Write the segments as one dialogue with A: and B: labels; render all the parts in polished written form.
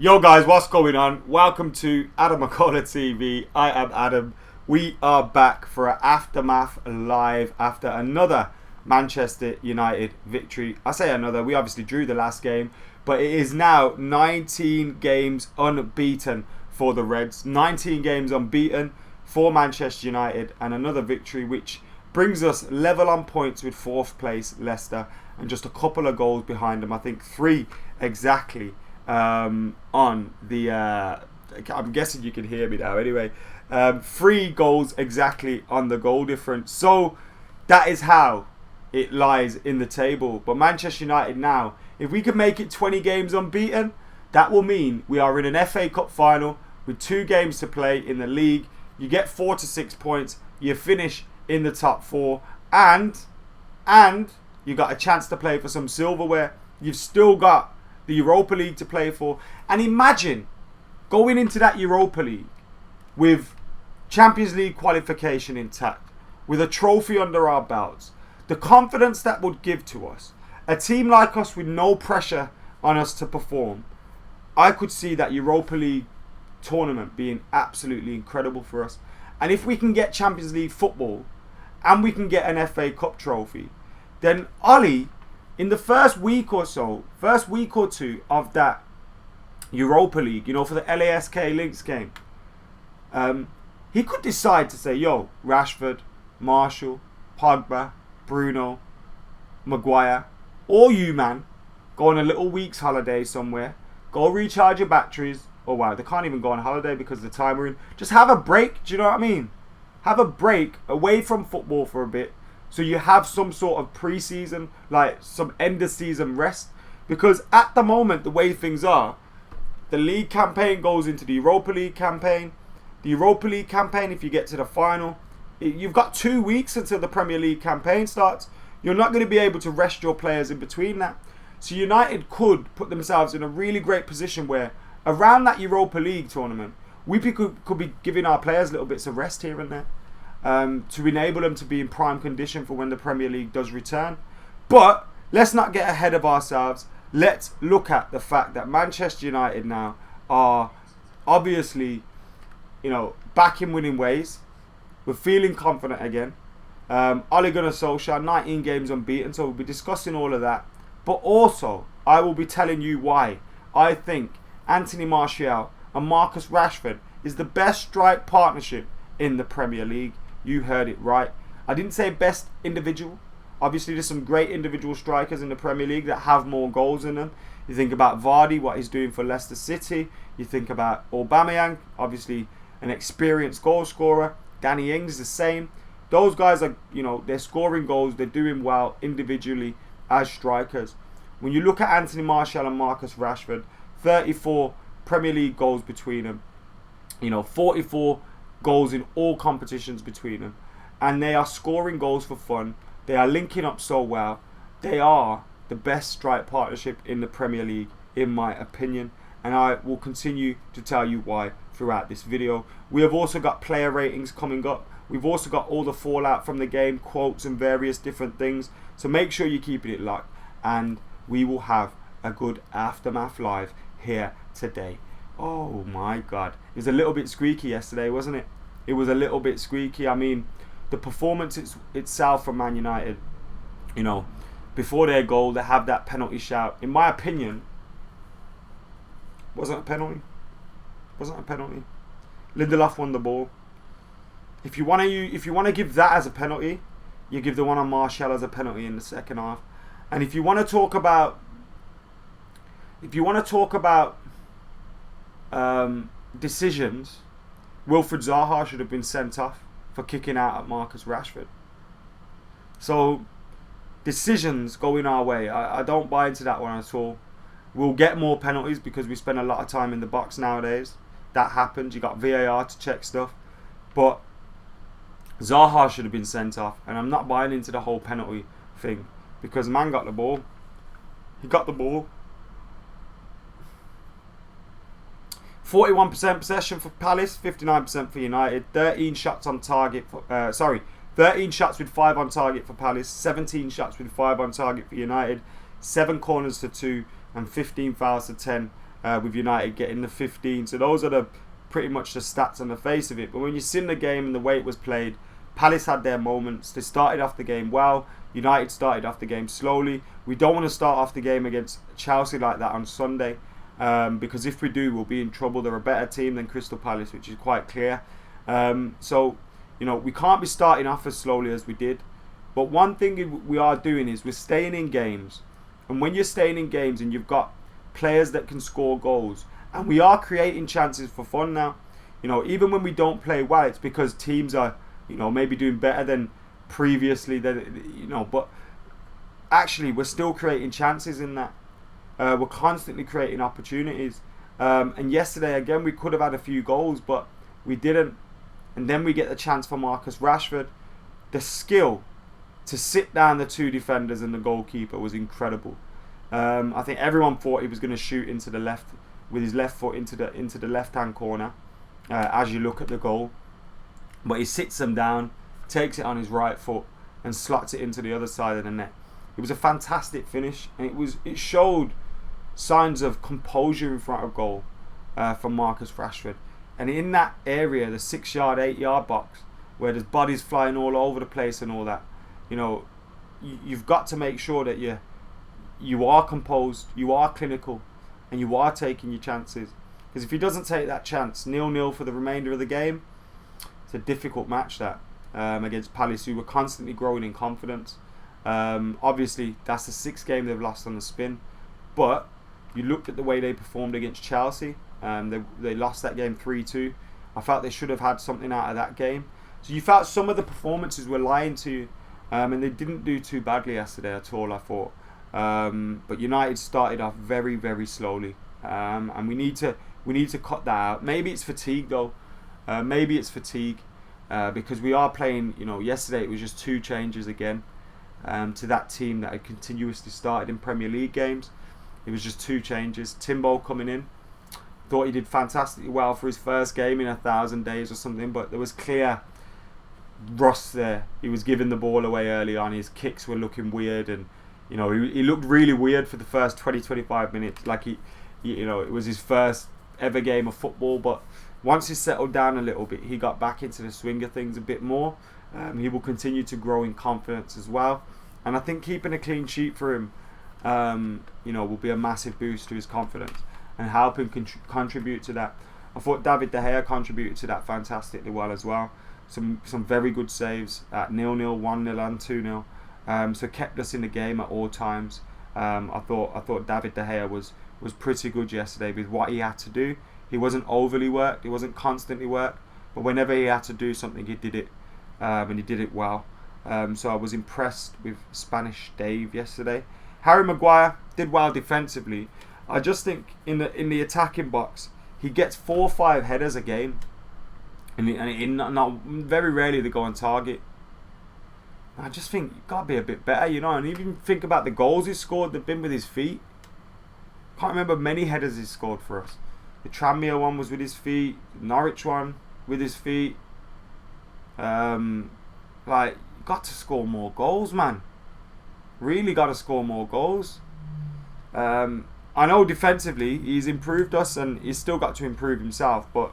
A: Yo guys, what's going on? Welcome to McKola TV. I am Adam. We are back for an aftermath live after another Manchester United victory. I say another, we obviously drew the last game, but it is now 19 games unbeaten for the Reds. 19 games unbeaten for Manchester United and another victory which brings us level on points with 4th place Leicester and just a couple of goals behind them. I think 3 exactly. On the I'm guessing you can hear me now anyway. 3 goals exactly on the goal difference, so that is how it lies in the table. But Manchester United now, if we can make it 20 games unbeaten, that will mean we are in an FA Cup final with 2 games to play in the league. You get 4 to 6 points, you finish in the top 4, and you got a chance to play for some silverware. You've still got the Europa League to play for. And imagine going into that Europa League with Champions League qualification intact, with a trophy under our belts, the confidence that would give to us. A team like us with no pressure on us to perform. I could see that Europa League tournament being absolutely incredible for us. And if we can get Champions League football and we can get an FA Cup trophy, then Ollie, in the first week or 2 of that Europa League, for the LASK Lynx game, he could decide to say, yo, Rashford, Marshall, Pogba, Bruno, Maguire, all you, man, go on a little week's holiday somewhere, go recharge your batteries. Oh, wow, they can't even go on holiday because of the time we're in. Just have a break, do you know what I mean? Have a break away from football for a bit, so you have some sort of pre-season, like some end-of-season rest. Because at the moment, the way things are, the league campaign goes into the Europa League campaign. The Europa League campaign, if you get to the final, you've got 2 weeks until the Premier League campaign starts. You're not going to be able to rest your players in between that. So United could put themselves in a really great position where, around that Europa League tournament, we could be giving our players little bits of rest here and there. To enable them to be in prime condition for when the Premier League does return. But let's not get ahead of ourselves. Let's look at the fact that Manchester United now are obviously, back in winning ways. We're feeling confident again. Ole Gunnar Solskjaer, 19 games unbeaten, so we'll be discussing all of that. But also, I will be telling you why I think Anthony Martial and Marcus Rashford is the best strike partnership in the Premier League. You heard it right. I didn't say best individual. Obviously, there's some great individual strikers in the Premier League that have more goals in them. You think about Vardy, what he's doing for Leicester City. You think about Aubameyang, obviously an experienced goal scorer. Danny Ings, the same. Those guys are, they're scoring goals. They're doing well individually as strikers. When you look at Anthony Martial and Marcus Rashford, 34 Premier League goals between them. 44 goals in all competitions between them, and they are scoring goals for fun. They are linking up so well. They are the best strike partnership in the Premier League, in my opinion, and I will continue to tell you why throughout this video. We have also got player ratings coming up. We've also got all the fallout from the game, quotes and various different things, so make sure you're keeping it locked, and we will have a good aftermath live here today. Oh my God. It was a little bit squeaky yesterday, wasn't it? It was a little bit squeaky. I mean, the performance itself from Man United, before their goal, they have that penalty shout. In my opinion, wasn't a penalty. Lindelof won the ball. If you want to give that as a penalty, you give the one on Martial as a penalty in the second half. And if you want to talk about decisions, Wilfried Zaha should have been sent off for kicking out at Marcus Rashford. So decisions going our way, I don't buy into that one at all. We'll get more penalties because we spend a lot of time in the box nowadays. That happens. You got VAR to check stuff, but Zaha should have been sent off, and I'm not buying into the whole penalty thing because the man got the ball. He got the ball. 41% possession for Palace, 59% for United. 13 shots on target. 13 shots with 5 on target for Palace. 17 shots with 5 on target for United. 7 corners to 2 and 15 fouls to 10 with United getting the 15. So those are pretty much the stats on the face of it. But when you see the game and the way it was played, Palace had their moments. They started off the game well. United started off the game slowly. We don't want to start off the game against Chelsea like that on Sunday, because if we do, we'll be in trouble. They're a better team than Crystal Palace, which is quite clear. So, we can't be starting off as slowly as we did. But one thing we are doing is we're staying in games. And when you're staying in games and you've got players that can score goals, and we are creating chances for fun now. Even when we don't play well, it's because teams are, maybe doing better than previously. But actually we're still creating chances in that. We're constantly creating opportunities. And yesterday, again, we could have had a few goals, but we didn't. And then we get the chance for Marcus Rashford. The skill to sit down the two defenders and the goalkeeper was incredible. I think everyone thought he was going to shoot into the left with his left foot into the left-hand corner as you look at the goal. But he sits them down, takes it on his right foot and slots it into the other side of the net. It was a fantastic finish, and it showed signs of composure in front of goal from Marcus Rashford. And in that area, the 6-yard, 8-yard box, where there's bodies flying all over the place and all that, you've got to make sure that you are composed, you are clinical, and you are taking your chances. Because if he doesn't take that chance, 0-0 for the remainder of the game, it's a difficult match that against Palace, who were constantly growing in confidence. Obviously, that's the 6th game they've lost on the spin. But you looked at the way they performed against Chelsea. They lost that game 3-2. I felt they should have had something out of that game. So you felt some of the performances were lying to you. And they didn't do too badly yesterday at all, I thought. But United started off very, very slowly. And we need to cut that out. Maybe it's fatigue though. Because we are playing, yesterday it was just 2 changes again. To that team that had continuously started in Premier League games. It was just 2 changes. Timbo coming in. Thought he did fantastically well for his first game in 1,000 days or something. But there was clear rust there. He was giving the ball away early on. His kicks were looking weird. And, he looked really weird for the first 20-25 minutes. Like it was his first ever game of football. But once he settled down a little bit, he got back into the swing of things a bit more. He will continue to grow in confidence as well, and I think keeping a clean sheet for him, will be a massive boost to his confidence and help him contribute to that. I thought David De Gea contributed to that fantastically well as well. Some very good saves at 0-0, 1-0, and 2-0. So kept us in the game at all times. I thought David De Gea was pretty good yesterday with what he had to do. He wasn't overly worked. He wasn't constantly worked, but whenever he had to do something, he did it. And he did it well. So I was impressed with Spanish Dave yesterday. Harry Maguire did well defensively. I just think in the attacking box, he gets 4 or 5 headers a game, and not very rarely they go on target. I just think you've got to be a bit better, and even think about the goals he's scored. They've been with his feet. Can't remember many headers he's scored for us. The Tranmere one was with his feet. The Norwich one with his feet. You got to score more goals, man. Really got to score more goals. I know defensively he's improved us and he's still got to improve himself, but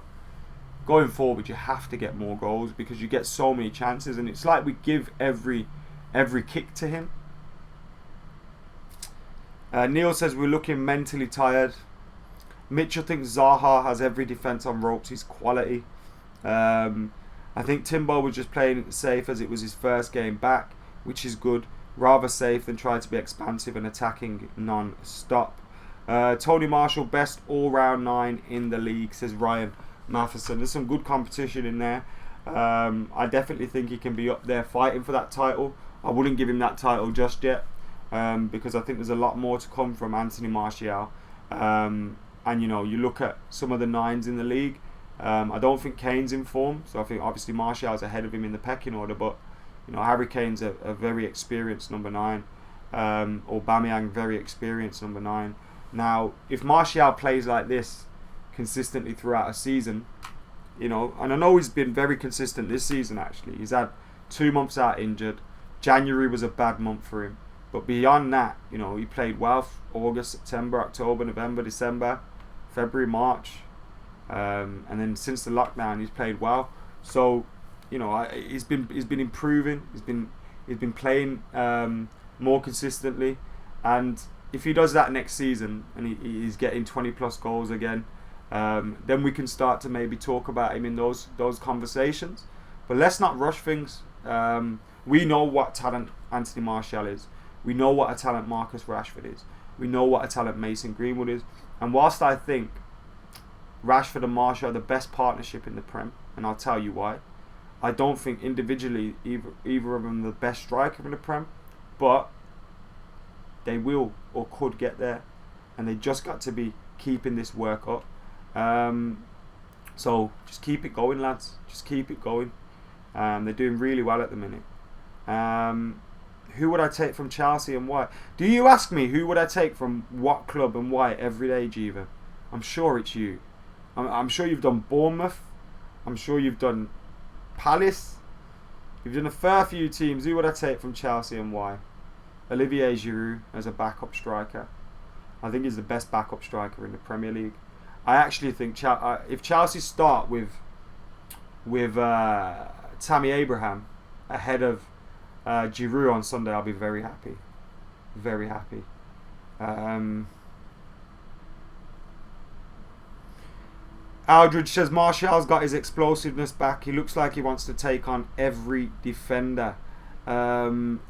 A: going forward you have to get more goals because you get so many chances, and it's like we give every kick to him. Neil says we're looking mentally tired. Mitchell thinks Zaha has every defence on ropes. He's quality. I think Timbo was just playing it safe as it was his first game back, which is good. Rather safe than trying to be expansive and attacking non-stop. Tony Marshall, best all-round 9 in the league, says Ryan Matheson. There's some good competition in there. I definitely think he can be up there fighting for that title. I wouldn't give him that title just yet because I think there's a lot more to come from Anthony Martial. And you look at some of the 9s in the league. I don't think Kane's in form, so I think obviously Martial's ahead of him in the pecking order, but Harry Kane's a very experienced number 9. Aubameyang, very experienced number 9. Now, if Martial plays like this consistently throughout a season, and I know he's been very consistent this season actually. He's had 2 months out injured. January was a bad month for him. But beyond that, he played well August, September, October, November, December. February, March, and then since the lockdown, he's played well. So, you know, he's been improving. He's been playing more consistently, and if he does that next season and he's getting 20 plus goals again, then we can start to maybe talk about him in those conversations. But let's not rush things. We know what talent Anthony Martial is. We know what a talent Marcus Rashford is. We know what a talent Mason Greenwood is. And whilst I think Rashford and Martial are the best partnership in the Prem, and I'll tell you why, I don't think individually either of them are the best striker in the Prem, but they will or could get there, and they just got to be keeping this work up. So just keep it going, lads. Just keep it going. They're doing really well at the minute. Who would I take from Chelsea and why? Do you ask me who would I take from what club and why every day, Jiva? I'm sure it's you. I'm sure you've done Bournemouth. I'm sure you've done Palace. You've done a fair few teams. Who would I take from Chelsea and why? Olivier Giroud as a backup striker. I think he's the best backup striker in the Premier League. I actually think if Chelsea start with Tammy Abraham ahead of Giroud on Sunday, I'll be very happy. Very happy. Aldridge says Martial's got his explosiveness back. He looks like he wants to take on every defender.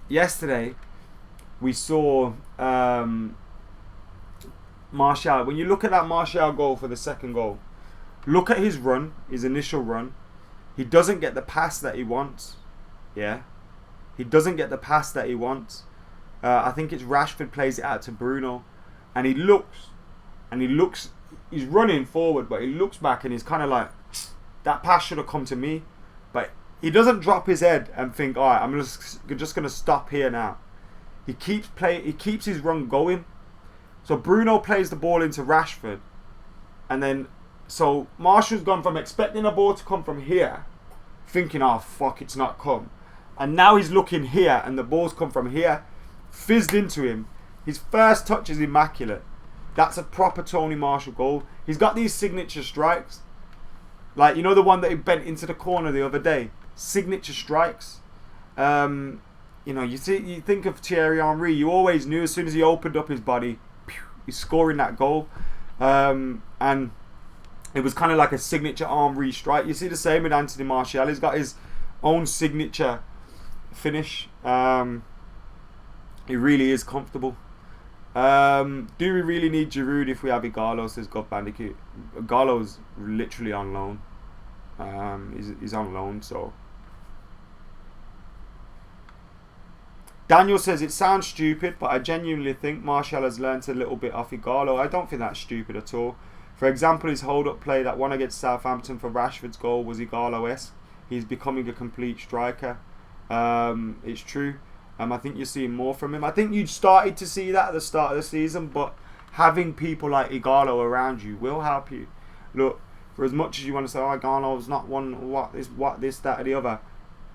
A: Yesterday, we saw Martial. When you look at that Martial goal for the second goal, look at his run, his initial run. He doesn't get the pass that he wants. Yeah. He doesn't get the pass that he wants. I think it's Rashford plays it out to Bruno. And he looks, he's running forward, but he looks back and he's kind of like, that pass should have come to me. But he doesn't drop his head and think, alright, I'm just going to stop here now. He keeps his run going. So Bruno plays the ball into Rashford. And then, so Martial's gone from expecting a ball to come from here, thinking, oh fuck, it's not come. And now he's looking here and the ball's come from here, fizzed into him. His first touch is immaculate. That's a proper Tony Martial goal. He's got these signature strikes. Like, you know the one that he bent into the corner the other day? Signature strikes. You know, you think of Thierry Henry, you always knew as soon as he opened up his body, he's scoring that goal. And it was kind of like a signature Henry strike. You see the same with Anthony Martial. He's got his own signature finish. He really is comfortable. Do we really need Giroud if we have Igalo, says God Bandicoot? Igalo's literally on loan. He's on loan, so. Daniel says, it sounds stupid, but I genuinely think Martial has learnt a little bit off Igalo. I don't think that's stupid at all. For example, his hold-up play, that one against Southampton for Rashford's goal, was Igalo-esque. He's becoming a complete striker. It's true. I think you're seeing more from him. I think you started to see that at the start of the season, but having people like Igalo around you will help you. Look, for as much as you want to say, oh, Igalo's not one, what this, that, or the other,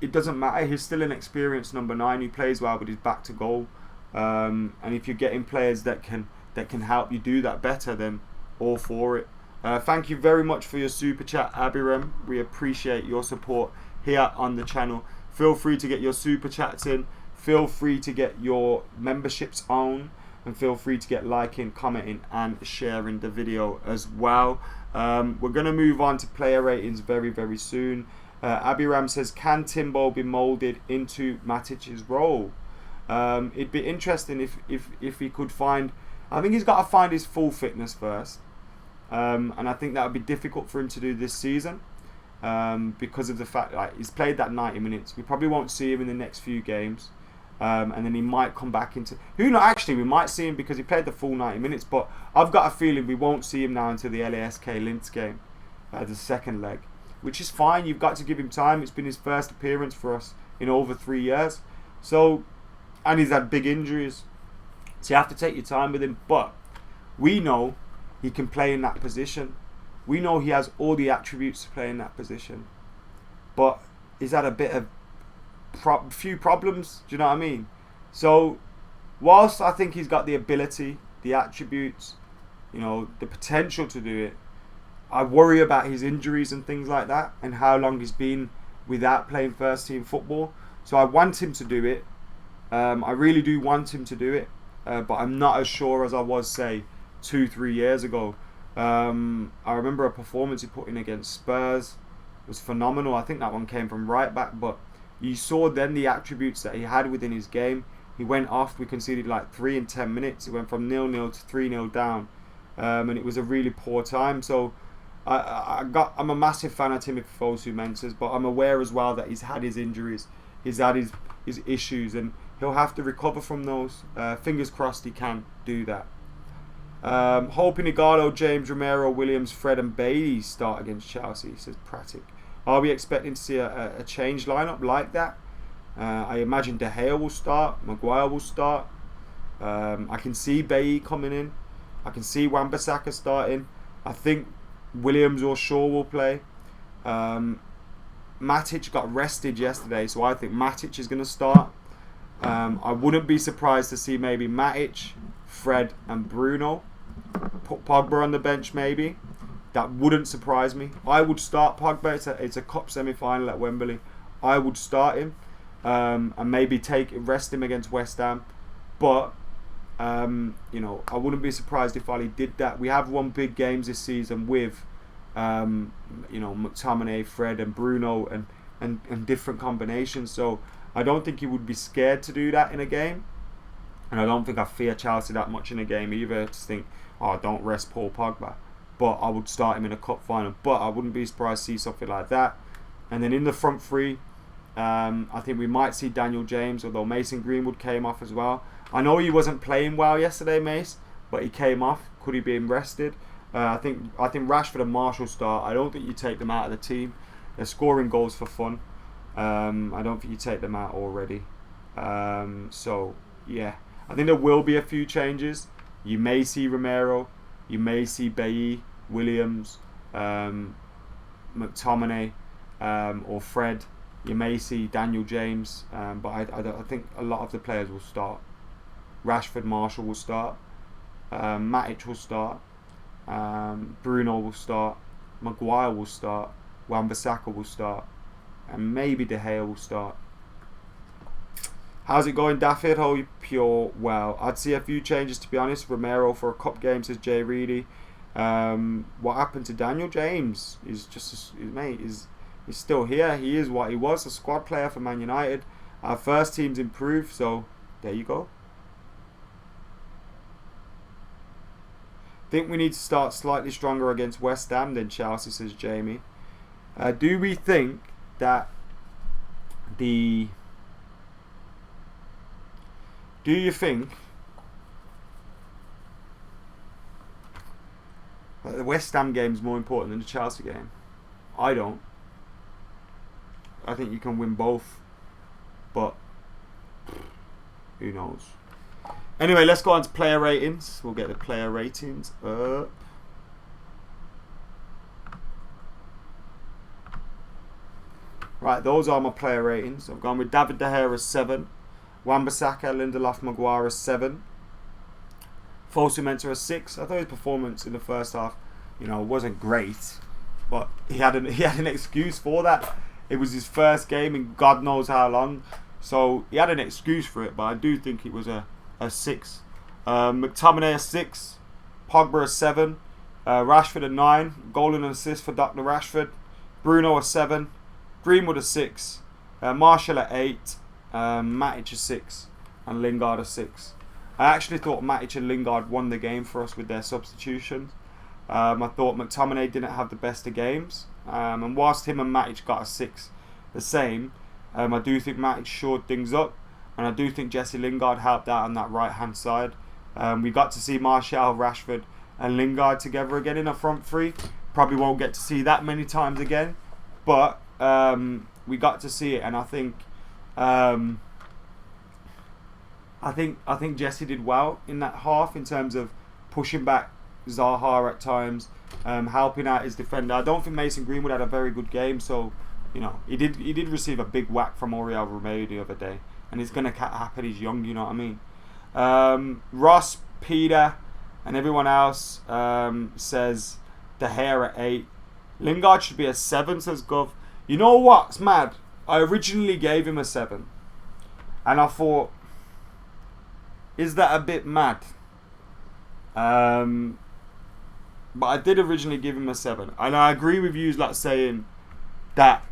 A: it doesn't matter. He's still an experienced number 9 who plays well, but he's back to goal. And if you're getting players that can help you do that better, then all for it. Thank you very much for your super chat, Abiram. We appreciate your support here on the channel. Feel free to get your super chats in. Feel free to get your memberships on, and feel free to get liking, commenting and sharing the video as well. We're going to move on to player ratings very, very soon. Abiram says, can Timbo be moulded into Matic's role? It'd be interesting if he could find, I think he's got to find his full fitness first. And I think that would be difficult for him to do this season. Because of the fact that he's played that 90 minutes. We probably won't see him in the next few games. And then he might come back into... Actually, we might see him because he played the full 90 minutes. But I've got a feeling we won't see him now until the LASK Linz game. The second leg. Which is fine. You've got to give him time. It's been his first appearance for us in over 3 years. So, and he's had big injuries. So you have to take your time with him. But we know he can play in that position. We know he has all the attributes to play in that position. But he's had a bit of few problems. Do you know what I mean? So whilst I think he's got the ability, the attributes, the potential to do it. I worry about his injuries and things like that, and how long he's been without playing first team football. So I want him to do it. I really do want him to do it, but I'm not as sure as I was, say, 2-3 years ago. I remember a performance he put in against Spurs was phenomenal. I think that one came from right back, but you saw then the attributes that he had within his game. He went off. We conceded like 3 in 10 minutes. It went from 0-0 to 3-0 down, and it was a really poor time. So I'm a massive fan of Timothy Fosu-Mensah, but I'm aware as well that he's had his injuries, he's had his issues, and he'll have to recover from those. Fingers crossed he can do that. Hoping Igalo, James, Romero, Williams, Fred and Bailey start against Chelsea, says Pratic. Are we expecting to see a change lineup like that? I imagine De Gea will start, Maguire will start. I can see Bailey coming in. I can see Wan-Bissaka starting. I think Williams or Shaw will play. Matic got rested yesterday, so I think Matic is going to start. I wouldn't be surprised to see maybe Matic, Fred and Bruno. Put Pogba on the bench maybe. That wouldn't surprise me. I would start Pogba. It's a cup semi-final at Wembley. I would start him, and maybe rest him against West Ham. But I wouldn't be surprised if Ali did that. We have won big games this season with McTominay, Fred and Bruno and different combinations. So I don't think he would be scared to do that in a game. And I don't think I fear Chelsea that much in a game either, to think, don't rest Paul Pogba. But I would start him in a cup final. But I wouldn't be surprised to see something like that. And then in the front three, I think we might see Daniel James, although Mason Greenwood came off as well. I know he wasn't playing well yesterday, Mace, but he came off. Could he be rested? I think Rashford and Marshall start. I don't think you take them out of the team. They're scoring goals for fun. I don't think you take them out already. So, yeah. I think there will be a few changes. You may see Romero. You may see Bailly, Williams, McTominay, or Fred. You may see Daniel James. But I think a lot of the players will start. Rashford, Marshall will start. Matic will start. Bruno will start. Maguire will start. Wan-Bissaka will start. And maybe De Gea will start. How's it going, Daffy? Hope you're well. I'd see a few changes, to be honest. Romero for a cup game, says Jay Reedy. What happened to Daniel James? He's still here. He is what he was, a squad player for Man United. Our first team's improved, so there you go. Think we need to start slightly stronger against West Ham than Chelsea, says Jamie. Do we think that Do you think that the West Ham game is more important than the Chelsea game? I don't. I think you can win both, but who knows? Anyway, let's go on to player ratings. We'll get the player ratings up. Right, those are my player ratings. I've gone with David De Gea as 7. Wan-Bissaka, Lindelof, Maguire as 7. Fosu-Mensah as 6. I thought his performance in the first half, wasn't great, but he had an excuse for that. It was his first game in God knows how long, so he had an excuse for it. But I do think it was a 6. McTominay a 6. Pogba a 7. Rashford a 9. Goal and assist for Dr. Rashford. Bruno a 7. Greenwood a 6. Marshall at 8. Matic a 6 and Lingard a 6. I actually thought Matic and Lingard won the game for us with their substitutions. I thought McTominay didn't have the best of games, and whilst him and Matic got a 6 the same, I do think Matic shored things up, and I do think Jesse Lingard helped out on that right hand side. We got to see Martial, Rashford and Lingard together again in a front three. Probably won't get to see that many times again, but we got to see it, and I think Jesse did well in that half in terms of pushing back Zaha at times, helping out his defender. I don't think Mason Greenwood had a very good game, so he did receive a big whack from Oriol Romeu the other day, and it's gonna happen. He's young, you know what I mean. Ross, Peter, And everyone else says De Gea at 8. Lingard should be a 7, says Gov. You know what's mad? I originally gave him a 7. And I thought, is that a bit mad? But I did originally give him a 7. And I agree with you, like saying that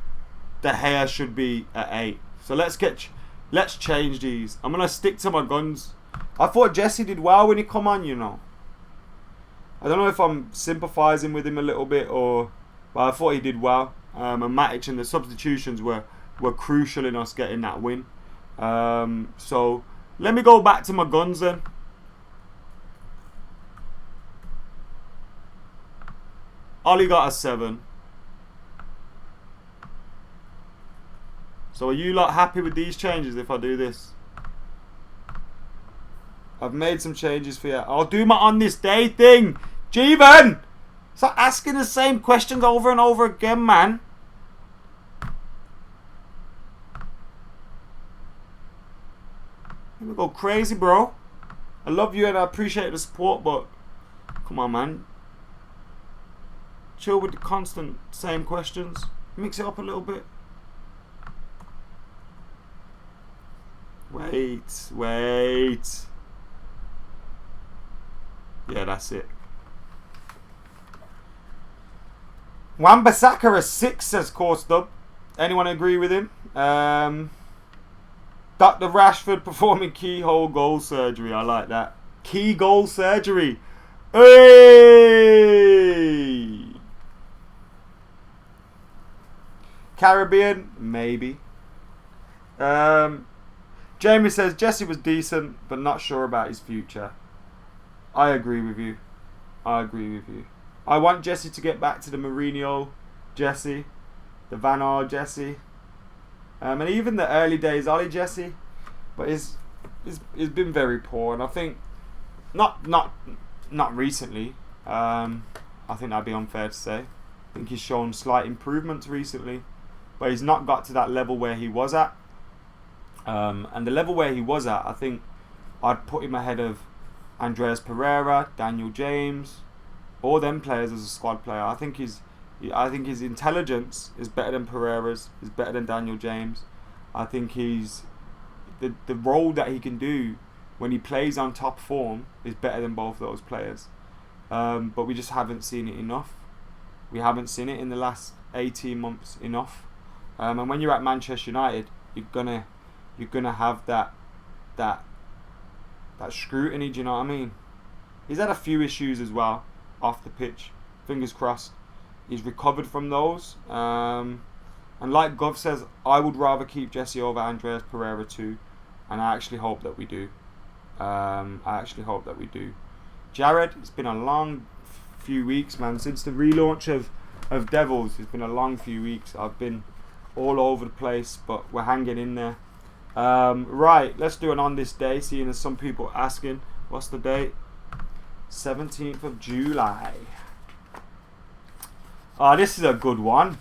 A: De Gea should be at 8. So let's change these. I'm going to stick to my guns. I thought Jesse did well when he come on, you know. I don't know if I'm sympathising with him a little bit, but I thought he did well. And Matic and the substitutions were crucial in us getting that win. So let me go back to my guns then. Ollie got a 7. So are you lot happy with these changes if I do this? I've made some changes for you. I'll do my on this day thing. Jeevan! Stop asking the same questions over and over again, man. You go crazy, bro. I love you and I appreciate the support, but come on, man. Chill with the constant same questions. Mix it up a little bit. Wait. Yeah, that's it. Wan-Bissaka a 6, says Course Dub. Anyone agree with him? Dr. Rashford performing keyhole goal surgery. I like that. Key goal surgery. Hey! Caribbean? Maybe. Jamie says Jesse was decent, but not sure about his future. I agree with you. I want Jesse to get back to the Mourinho Jesse, the Van Gaal Jesse, and even the early days Ollie Jesse. But he's been very poor, and I think not recently. I think that'd be unfair to say. I think he's shown slight improvements recently, but he's not got to that level where he was at. And the level where he was at, I think I'd put him ahead of Andreas Pereira, Daniel James, all them players as a squad player. I think his intelligence is better than Pereira's, is better than Daniel James. I think he's the role that he can do when he plays on top form is better than both those players. But we just haven't seen it enough. We haven't seen it in the last 18 months enough. And when you're at Manchester United, you're gonna have that scrutiny. Do you know what I mean? He's had a few issues as well off the pitch. Fingers crossed he's recovered from those. And like Gov says, I would rather keep Jesse over Andreas Pereira too. And I actually hope that we do. Jared, it's been a long few weeks, man. Since the relaunch of Devils, it's been a long few weeks. I've been all over the place, but we're hanging in there. Right, let's do an on this day, seeing as some people asking. What's the date? 17th of July. This is a good one.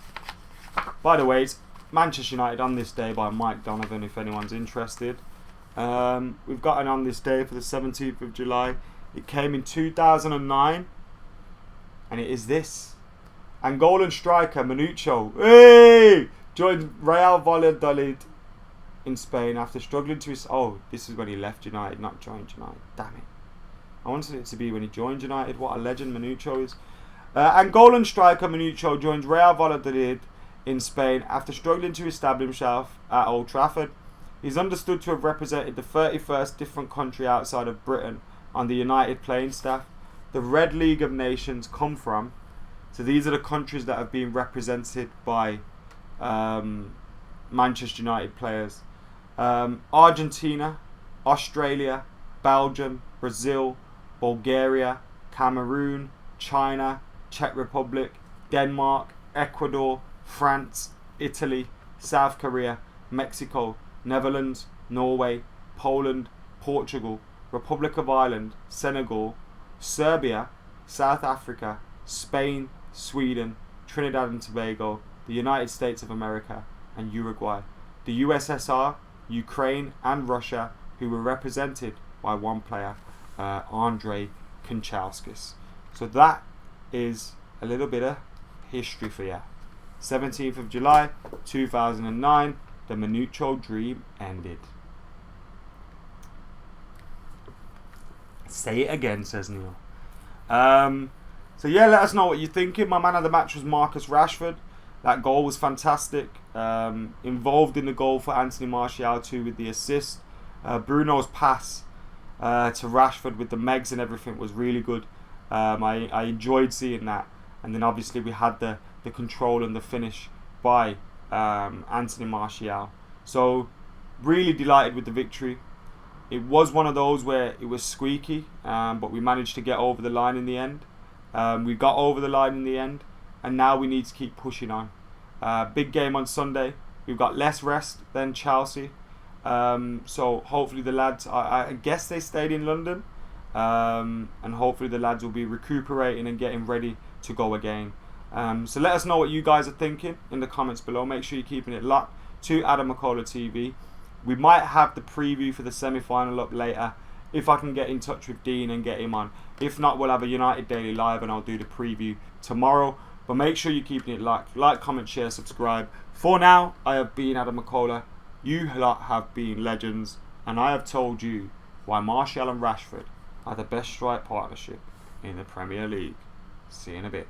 A: By the way, it's Manchester United on this day by Mike Donovan, if anyone's interested. We've got an on this day for the 17th of July. It came in 2009, and it is this. Angolan striker Manucho, hey, joined Real Valladolid in Spain after struggling to... this is when he left United, not joined United. Damn it. I wanted it to be when he joined United. What a legend Manucho is. Angolan striker Manucho joined Real Valladolid in Spain after struggling to establish himself at Old Trafford. He's understood to have represented the 31st different country outside of Britain on the United playing staff. The Red League of Nations come from. So these are the countries that have been represented by Manchester United players. Argentina, Australia, Belgium, Brazil, Bulgaria, Cameroon, China, Czech Republic, Denmark, Ecuador, France, Italy, South Korea, Mexico, Netherlands, Norway, Poland, Portugal, Republic of Ireland, Senegal, Serbia, South Africa, Spain, Sweden, Trinidad and Tobago, the United States of America, and Uruguay. The USSR, Ukraine and Russia, who were represented by one player, Andrei Kanchelskis. So that is a little bit of history for you. 17th of July 2009, the Man Utd dream ended. Say it again, says Neil. So yeah, let us know what you're thinking. My man of the match was Marcus Rashford. That goal was fantastic. Involved in the goal for Anthony Martial too with the assist. Bruno's pass to Rashford with the megs and everything was really good. I enjoyed seeing that. And then obviously we had the control and the finish by Anthony Martial. So really delighted with the victory. It was one of those where it was squeaky, but we managed to get over the line in the end. We got over the line in the end, and now we need to keep pushing on. Big game on Sunday. We've got less rest than Chelsea. So hopefully the lads, I guess they stayed in London, and hopefully the lads will be recuperating and getting ready to go again. So let us know what you guys are thinking in the comments below. Make sure you're keeping it locked to Adam McKola TV. We might have the preview for the semi-final up later if I can get in touch with Dean and get him on. If not, we'll have a United Daily Live and I'll do the preview tomorrow. But make sure you're keeping it locked. Like, comment, share, subscribe. For now, I have been Adam McKola. You lot have been legends. And I have told you why Martial and Rashford are the best strike partnership in the Premier League. See you in a bit.